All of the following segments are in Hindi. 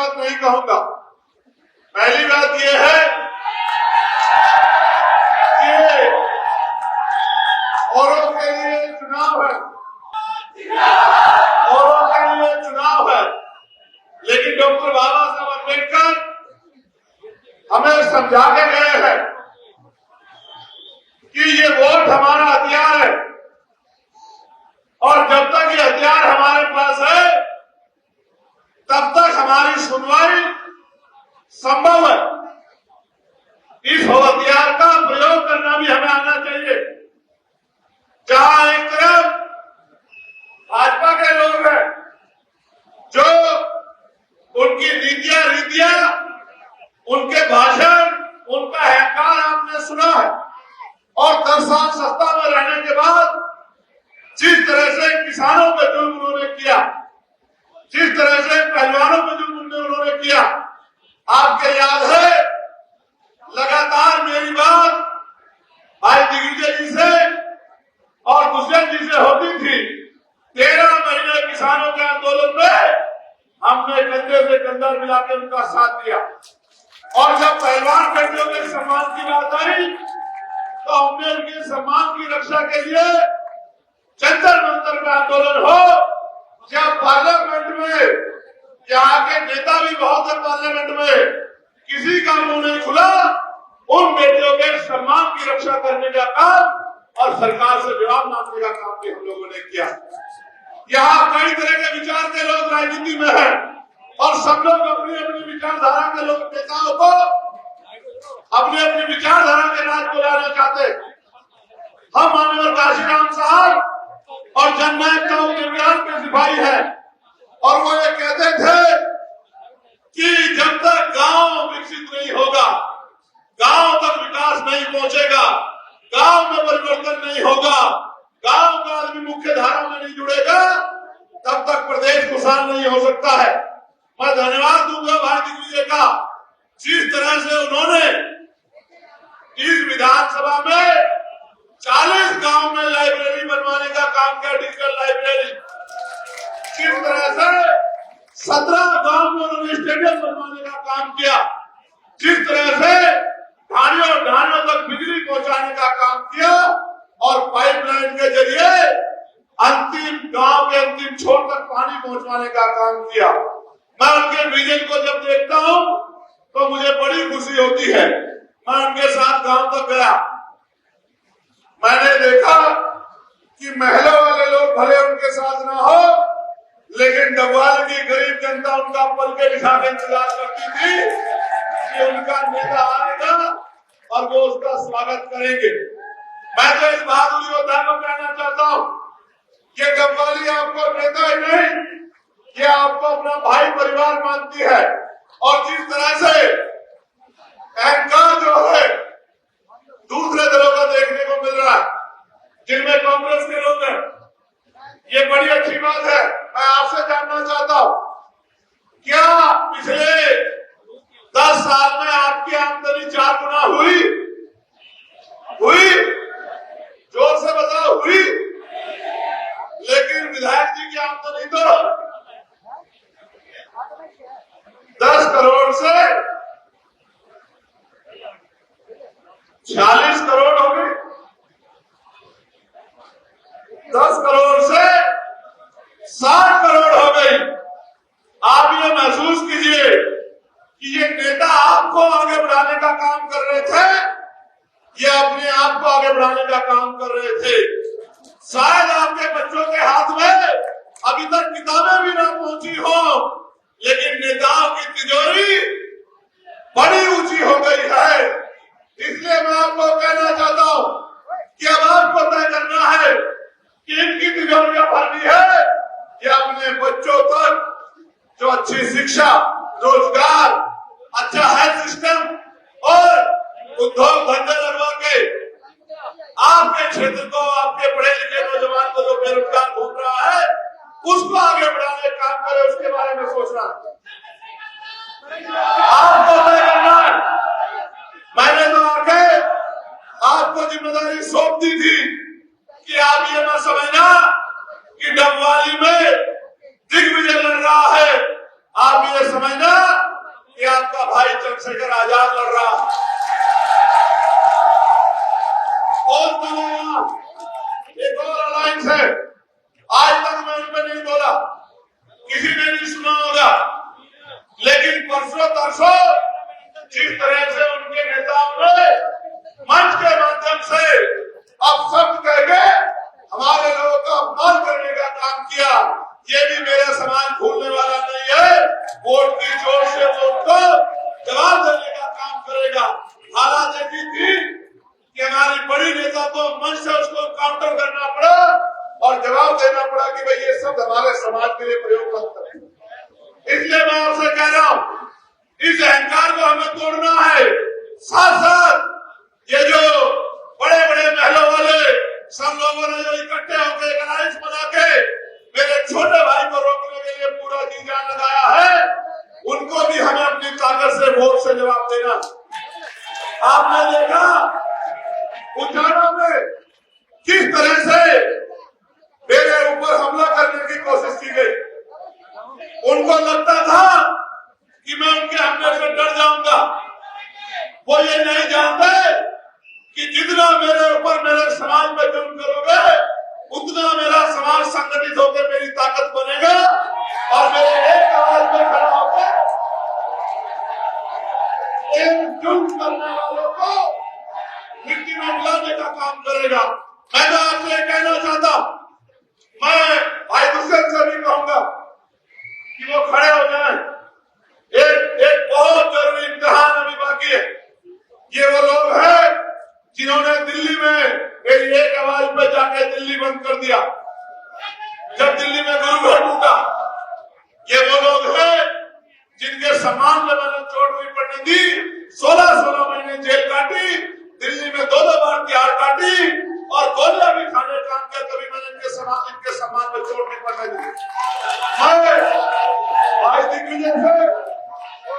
बात नहीं कहूंगा। पहली बात यह है कि औरों के लिए चुनाव है, औरों के लिए चुनाव है, लेकिन डॉक्टर बाबा साहब अम्बेडकर हमें समझा के गए हैं कि ये वोट हमारा हथियार है और जब तक ये हथियार हमारे पास है तब तक हमारी सुनवाई संभव है। इस हथियार का प्रयोग करना भी हमें आना चाहिए। जहां एक तरफ भाजपा के लोग हैं जो उनकी रीतियां उनके भाषण, उनका अहंकार आपने सुना है, और 10 साल सत्ता में रहने के बाद जिस तरह से किसानों पे जुल्म उन्होंने किया, जिस तरह से पहलवानों पे जुल्म उन्होंने किया, आपके याद है लगातार मेरी बात भाई दिग्विजय जी से और दुष्यंत जी से होती थी। 13 महीने किसानों के आंदोलन में हमने कंधे से कंधा मिलाकर उनका साथ दिया, और जब पहलवान बेटियों के सम्मान की बात आई तो हमने उनके सम्मान की रक्षा के लिए जंतर मंतर में आंदोलन हो। जब पार्लियामेंट में यहाँ के नेता भी बहुत है, पार्लियामेंट में किसी का मुंह नहीं खुला, उन बेटियों के सम्मान की रक्षा करने का काम और सरकार से जवाब मांगने का काम भी हम लोगों ने किया। यहाँ कई तरह के विचार के लोग राजनीति में हैं और सब लोग अपनी अपनी विचारधारा के लोग नेताओं को अपनी अपनी विचारधारा के राज को लाना चाहते। हम माननीय काशीराम साहब और जननायक चौक निर्विहार के सिपाही हैं, और वो ये कहते थे कि जब तक गांव विकसित नहीं होगा, गांव तक विकास नहीं पहुंचेगा, गांव में परिवर्तन नहीं होगा, गांव का आदमी मुख्य धारा में नहीं जुड़ेगा, तब तक प्रदेश खुशहाल नहीं हो सकता है। मैं धन्यवाद दूंगा भाई दिग्विजय का, जिस तरह से उन्होंने इस विधानसभा में 40 गांव में लाइब्रेरी बनवाने का काम किया, डिजिटल लाइब्रेरी। किस तरह से 17 गांव में उन्होंने स्टेडियम बनवाने का काम किया, जिस तरह से ढाणियों तक बिजली पहुंचाने का काम किया, और पाइपलाइन के जरिए अंतिम गांव के अंतिम छोर तक पानी पहुंचवाने का काम किया। मैं उनके विजन को जब देखता हूं तो मुझे बड़ी खुशी होती है। मैं उनके साथ गांव तक गया, मैंने देखा कि महलों वाले लोग भले उनके साथ ना हो, लेकिन डबवाल की गरीब जनता उनका पल के बिछा के इंतजार करती थी कि उनका नेता आएगा और वो उसका स्वागत करेंगे। मैं तो इस बहादुर योद्धा को कहना चाहता हूं कि डबवाली आपको नेता ही नहीं, ये आपको अपना भाई परिवार मानती है, और जिस तरह से अहंकार जो है दूसरे दलों का देखने को मिल रहा है, जिनमें कांग्रेस के लोग हैं, ये बड़ी अच्छी बात है। मैं आपसे जानना चाहता हूं, क्या पिछले 10 साल में आपकी आमदनी 4 गुना हुई? जोर से बताओ, हुई? लेकिन विधायक जी की आमदनी तो 10 करोड़ से 40 करोड़ हो गई, 10 करोड़ से 60 करोड़ हो गई। आप ये महसूस कीजिए कि ये नेता आपको आगे बढ़ाने का काम कर रहे थे, ये अपने आप को आगे बढ़ाने का काम कर रहे थे। शायद आपके बच्चों के हाथ में अभी तक किताबें भी ना पहुंची हो, लेकिन नेताओं की तिजोरी बड़ी ऊंची हो गई है। इसलिए मैं आपको कहना चाहता हूं कि अब आपको तय करना है कि इनकी तिजोरियां भरनी है या अपने बच्चों तक जो अच्छी शिक्षा, रोजगार, अच्छा हेल्थ सिस्टम और उद्योग धंधे लगवा के आपके क्षेत्र को, आपके पढ़े लिखे नौजवान को जो बेरोजगार घूम रहा है, उसको आगे बढ़ाने का काम करे, उसके बारे में सोचना आपको तय करना है। मैंने तो आके आपको जिम्मेदारी सौंप दी थी कि आप ये मत समझना कि डबवाली में दिग्विजय लड़ रहा है, आप ये समझना परसों तरसों जिस तरह से उनके नेताओं ने मंच के माध्यम से अब सख्त करके हमारे लोगों का अपमान करने का काम किया, ये भी मेरा समाज भूलने वाला नहीं है। वोट की जोर से वोट को जवाब देने का काम करेगा। हालात ऐसी थी कि हमारी बड़ी नेता को मंच से उसको काउंटर करना पड़ा और जवाब देना पड़ा कि भाई ये सब हमारे समाज के लिए प्रयोग मत करें। इसलिए मैं आपसे कह रहा हूं, इस अहंकार को हमें तोड़ना है। साथ साथ ये जो बड़े बड़े महलों वाले सब लोगों ने जो इकट्ठे होकर एक अलायंस बना के मेरे छोटे भाई को रोकने के लिए पूरा जी जान लगाया है, उनको भी हमें अपनी ताकत से वोट से जवाब देना। आपने देखा उजाड़ा में किस तरह से मेरे ऊपर हमला करने की कोशिश की गई। उनको लगता था कि मैं उनके हमले से डर जाऊंगा। वो ये नहीं जानते कि जितना मेरे ऊपर मेरे समाज में जुल्म करोगे उतना मेरा समाज संगठित होकर मेरी ताकत बनेगा और मेरे एक आवाज में खड़ा होकर इन जुल्म करने वालों को मिट्टी में मिलाने का काम करेगा। मैं तो आपसे कहना चाहता हूं, मैं भाई दुष्यंत से भी कहूंगा कि वो खड़े हो जाएं। एक बहुत जरूरी इम्तिहान अभी बाकी है। ये वो लोग हैं जिन्होंने दिल्ली में मेरी एक आवाज पे जाके दिल्ली बंद कर दिया जब दिल्ली में गुरुघर टूटा। ये वो लोग हैं जिनके सम्मान में मैंने चोट नहीं पड़ने दी। 16-16 महीने जेल काटी, दिल्ली में 2-2 बार तिहाड़ काटी और गोलियां भी खाने काम किया, कभी मैंने इनके सम्मान में चोट नहीं पड़ने दी। मैं भाई दिग्विजय से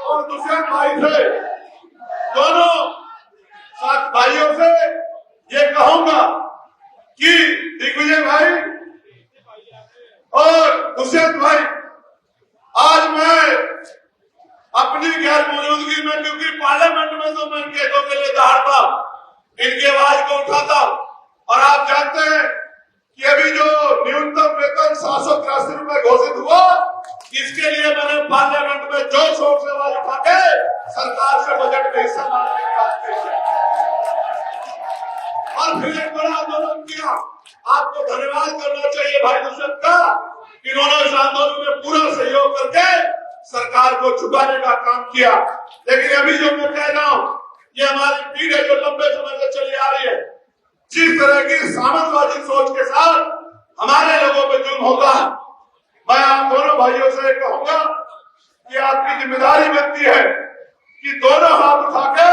और दुष्यंत भाई से, दोनों साथ भाइयों से ये कहूंगा कि दिग्विजय भाई और दुष्यंत भाई, आज मैं अपनी गैर मौजूदगी में, क्योंकि पार्लियामेंट में तो मैं इनके हितों के लिए दहाड़ता, इनकी आवाज को उठाता, और आप जानते हैं कि अभी जो न्यूनतम वेतन 783 रुपए घोषित हुआ, इसके लिए मैंने पार्लियामेंट में जोर शोर से आवाज उठा के सरकार से बजट में हिस्सा मांगने की बात की और फिर एक बड़ा आंदोलन किया। आपको धन्यवाद करना चाहिए भाई दुष्यंत का, इन्होंने इस आंदोलन में पूरा सहयोग करके सरकार को झुकाने का काम किया। लेकिन अभी जो मैं कह रहा हूं, ये हमारी पीढ़ी जो लंबे समय से चली आ रही है, जिस तरह की सामंतवादी सोच के साथ हमारे लोगों पे जुल्म होता है, मैं आप दोनों भाइयों से कहूंगा कि आपकी जिम्मेदारी बनती है कि दोनों हाथ उठा के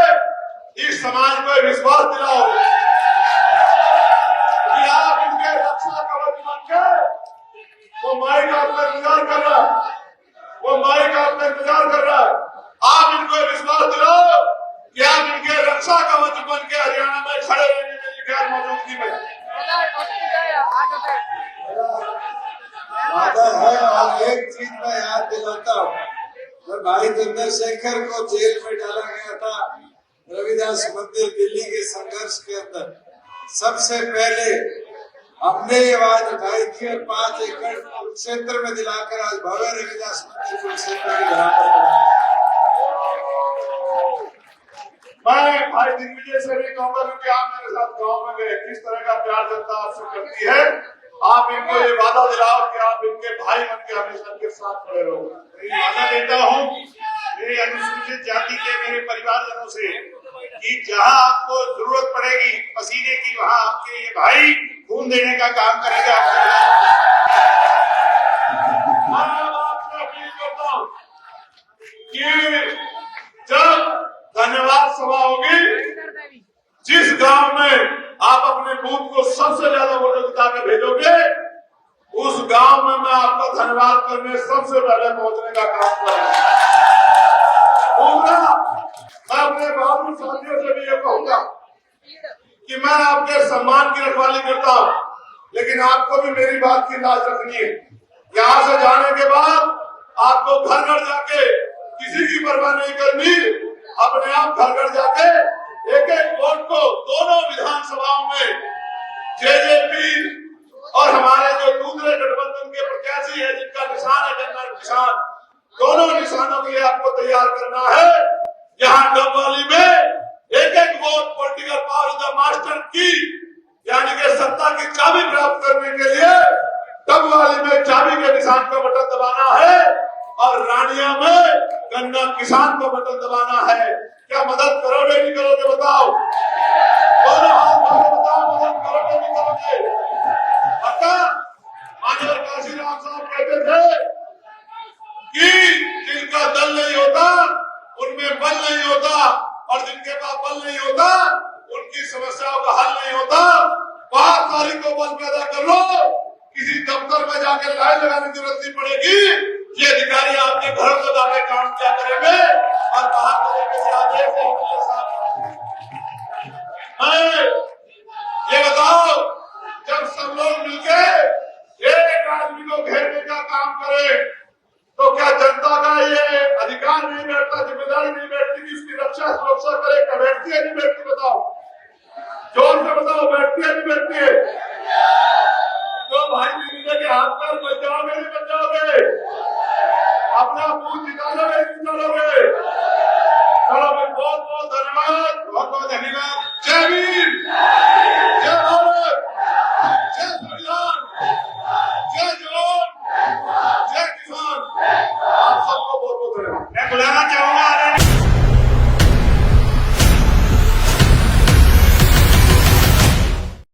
इस समाज को विश्वास दिलाओ कि आप इनके रक्षा कवच बन के, वो माइक आपका इंतजार कर रहा है, वो माइक आपका इंतजार कर रहा है, आप इनको विश्वास दिलाओ कि आप इनके रक्षा कवच बन के हरियाणा में खड़े रहेंगे मेरी गैर मौजूदगी में। आदर है। और एक चीज मैं याद दिलाता हूँ, जब भाई चंद्रशेखर को जेल में डाला गया था रविदास मंदिर दिल्ली के संघर्ष के अंदर, सबसे पहले हमने ये आवाज उठाई थी और 5 एकड़ क्षेत्र में दिलाकर आज भव्य रविदास मंदिर क्षेत्र की बराबर। मैं भाई दिग्विजय से भी कहूंगा, क्योंकि आप मेरे साथ गांव में गए, किस तरह का प्यार जनता आपसे करती है। आप इनको ये वादा दिलाओ कि आप इनके भाई बन के हमेशा इनके साथ खड़े रहोगे। वादा देता हूँ मेरे अनुसूचित जाति के मेरे परिवारजनों से कि जहाँ आपको जरूरत पड़ेगी पसीने की, वहाँ आपके ये भाई खून देने का काम करेगा। आपसे अपील करता हूँ कि जब धन्यवाद सभा होगी, जिस गांव में आप अपने बूथ को सबसे ज्यादा वोट जिताकर भेजोगे, उस गांव में मैं आपका धन्यवाद करने सबसे पहले पहुंचने का काम करूंगा। मैं अपने बहादुर साथियों से भी ये कहूंगा कि मैं आपके सम्मान की रखवाली करता हूं, लेकिन आपको भी मेरी बात की लाज रखनी है। यहाँ से जाने के बाद आपको घर घर जाके किसी की परवाह नहीं करनी, अपने आप घर घर जाके एक एक वोट को दोनों विधानसभाओं में जेजेपी और हमारे जो दूसरे गठबंधन के प्रत्याशी है जिनका निशान है जनता किसान, दोनों दोनों निशानों के लिए आपको तैयार करना है। यहाँ डबवाली में एक एक vote political power the master की, यानी कि सत्ता की चाबी प्राप्त करने के लिए डबवाली में चाबी के निशान का बटन दबाना है और रानिया में गन्ना किसान का बटन दबाना है। क्या मदद करोगे नहीं करोगे बताओ? दोनों हाथ धोके बताओ, मदद करोगे नहीं करोगे? पक्का? मानव काशीराम साहब कहते थे कि जिनका दल नहीं होता उनमें बल नहीं होता, और जिनके पास बल नहीं होता उनकी समस्याओं का हल नहीं होता। 5 तारीख को बल पैदा कर लो, किसी दफ्तर में जाकर लाइन लगाने की जरूरत नहीं पड़ेगी। ये अधिकारी आपके घरों तक आके काम क्या करेंगे और बाहर तरीके से आदेश देंगे साहब। ये बताओ, जब सब लोग मिलकर एक आदमी को घेरने का काम करें तो क्या जनता का ये अधिकार नहीं बैठता, जिम्मेदारी नहीं बैठती कि उसकी रक्षा सुरक्षा करे? क्या बैठती है नहीं बैठती? बताओ, जोर से बताओ, बैठती है नहीं बैठती है? तो भाई मीडिया के हाथ पर बच जाओगे नहीं बच जाओगे? अपना बूथ निकालोगे नहीं निकालोगे? चलो भाई, बहुत बहुत धन्यवाद, बहुत बहुत धन्यवाद। जय भीम।